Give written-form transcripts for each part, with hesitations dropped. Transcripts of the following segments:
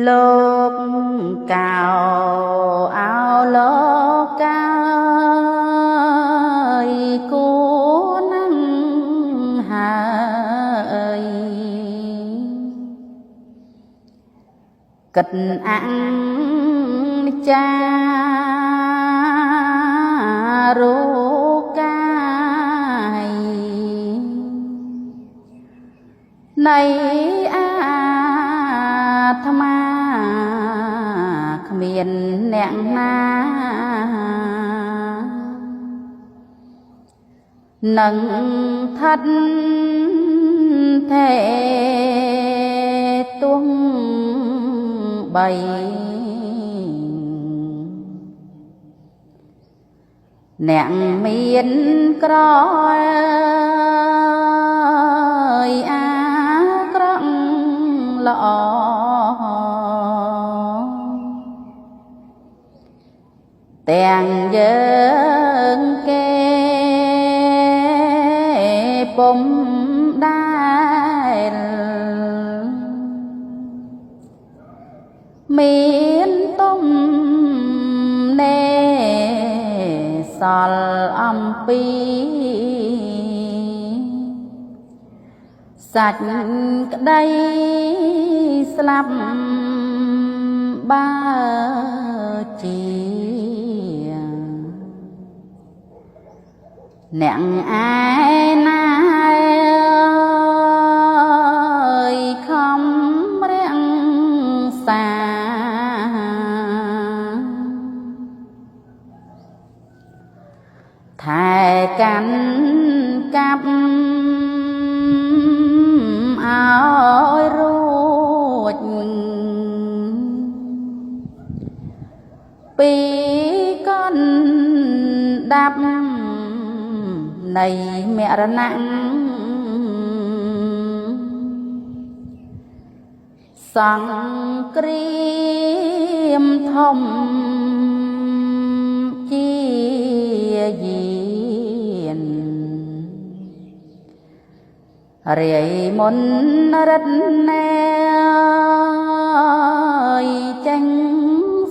លោកកៅអោលោកកៅគួរនឹងហើយគិតអង្ចារូកាយនៃអាត្មាគ្មានអ្នកណានឹងថិតថេរទង់បីអ្នកមានក្រអាក្រក់ល្អទាំងយើងគេពុំដែលមានទុំណែសល់អំពីសាច់ក្តីស្លាប់បើជាអ្នកឯណាខំរាំងសាថែកាន់កាប់ឲ្យរួចពីកនដាប់នៃមរណៈសង្គ្រាមធំជាយានរាយមុនរិទ្ធណែចេញ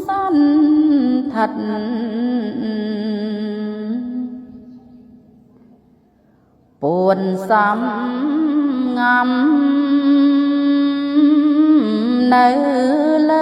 សន្ធិដ្ឋពួនសំងំនៅលើ